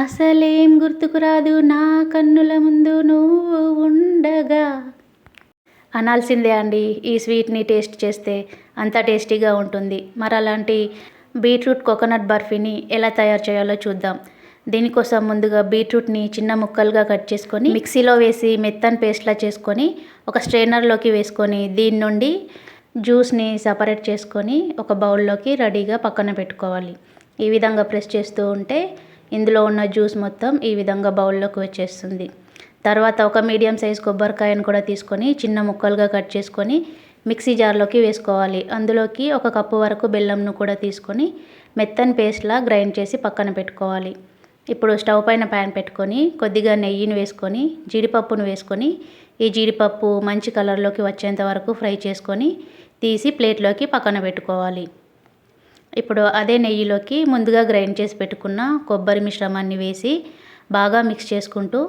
అసలేం గుర్తుకు రాదు నా కన్నుల ముందు నువ్వు ఉండగా అనాల్సిందే అండి. ఈ స్వీట్ని టేస్ట్ చేస్తే అంత టేస్టీగా ఉంటుంది. మరి అలాంటి బీట్రూట్ కోకోనట్ బర్ఫీని ఎలా తయారు చేయాలో చూద్దాం. దీనికోసం ముందుగా బీట్రూట్ని చిన్న ముక్కలుగా కట్ చేసుకొని మిక్సీలో వేసి మెత్తని పేస్ట్లా చేసుకొని ఒక స్ట్రైనర్లోకి వేసుకొని దీని నుండి జ్యూస్ని సపరేట్ చేసుకొని ఒక బౌల్లోకి రెడీగా పక్కన పెట్టుకోవాలి. ఈ విధంగా ప్రెస్ చేస్తూ ఉంటే ఇందులో ఉన్న జ్యూస్ మొత్తం ఈ విధంగా బౌల్లోకి వచ్చేస్తుంది. తర్వాత ఒక మీడియం సైజ్ కొబ్బరికాయను కూడా తీసుకొని చిన్న ముక్కలుగా కట్ చేసుకొని మిక్సీ జార్లోకి వేసుకోవాలి. అందులోకి 1 కప్పు వరకు బెల్లంను కూడా తీసుకొని మెత్తని పేస్ట్లా గ్రైండ్ చేసి పక్కన పెట్టుకోవాలి. ఇప్పుడు స్టవ్ పైన ప్యాన్ పెట్టుకొని కొద్దిగా నెయ్యిని వేసుకొని జీడిపప్పును వేసుకొని ఈ జీడిపప్పు మంచి కలర్లోకి వచ్చేంత వరకు ఫ్రై చేసుకొని తీసి ప్లేట్లోకి పక్కన పెట్టుకోవాలి. ఇప్పుడు అదే నెయ్యిలోకి ముందుగా గ్రైండ్ చేసి పెట్టుకున్న కొబ్బరి మిశ్రమాన్ని వేసి బాగా మిక్స్ చేసుకుంటూ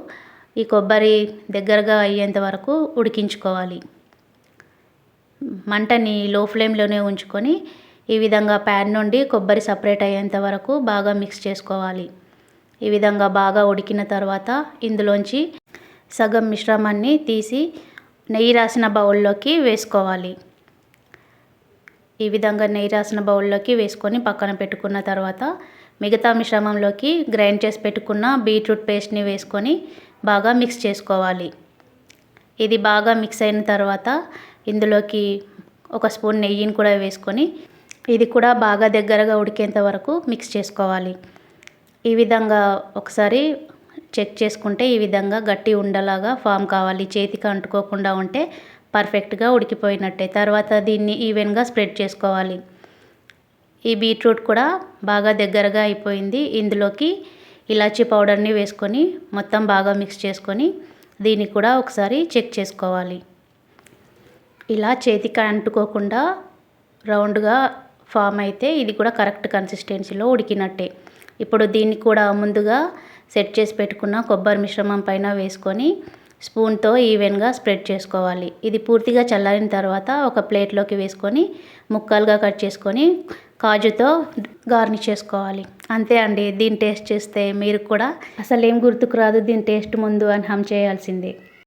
ఈ కొబ్బరి దగ్గరగా అయ్యేంత వరకు ఉడికించుకోవాలి. మంటని లో ఫ్లేమ్లోనే ఉంచుకొని ఈ విధంగా ప్యాన్ నుండి కొబ్బరి సపరేట్ అయ్యేంత వరకు బాగా మిక్స్ చేసుకోవాలి. ఈ విధంగా బాగా ఉడికిన తర్వాత ఇందులోంచి సగం మిశ్రమాన్ని తీసి నెయ్యి రాసిన బౌల్లోకి వేసుకోవాలి. ఈ విధంగా నెయ్యి రాసిన బౌల్లోకి వేసుకొని పక్కన పెట్టుకున్న తర్వాత మిగతా మిశ్రమంలోకి గ్రైండ్ చేసి పెట్టుకున్న బీట్రూట్ పేస్ట్ని వేసుకొని బాగా మిక్స్ చేసుకోవాలి. ఇది బాగా మిక్స్ అయిన తర్వాత ఇందులోకి 1 స్పూన్ నెయ్యిని కూడా వేసుకొని ఇది కూడా బాగా దగ్గరగా ఉడికేంత వరకు మిక్స్ చేసుకోవాలి. ఈ విధంగా ఒకసారి చెక్ చేసుకుంటే ఈ విధంగా గట్టి ఉండలాగా ఫామ్ కావాలి. చేతికి అంటుకోకుండా ఉంటే పర్ఫెక్ట్గా ఉడికిపోయినట్టే. తర్వాత దీన్ని ఈవెన్గా స్ప్రెడ్ చేసుకోవాలి. ఈ బీట్రూట్ కూడా బాగా దగ్గరగా అయిపోయింది. ఇందులోకి ఇలాచీ పౌడర్ని వేసుకొని మొత్తం బాగా మిక్స్ చేసుకొని దీన్ని కూడా ఒకసారి చెక్ చేసుకోవాలి. ఇలా చేతికి అంటుకోకుండా రౌండ్గా ఫామ్ అయితే ఇది కూడా కరెక్ట్ కన్సిస్టెన్సీలో ఉడికినట్టే. ఇప్పుడు దీన్ని కూడా ముందుగా సెట్ చేసి పెట్టుకున్న కొబ్బరి మిశ్రమం పైన వేసుకొని స్పూన్తో ఈవెన్గా స్ప్రెడ్ చేసుకోవాలి. ఇది పూర్తిగా చల్లారిన తర్వాత ఒక ప్లేట్లోకి వేసుకొని ముక్కలుగా కట్ చేసుకొని కాజుతో గార్నిష్ చేసుకోవాలి. అంతే అండి. దీన్ని టేస్ట్ చేస్తే మీరు కూడా అసలు ఏం గుర్తుకు రాదు దీని టేస్ట్ ముందు అని హమ్ చేయాల్సిందే.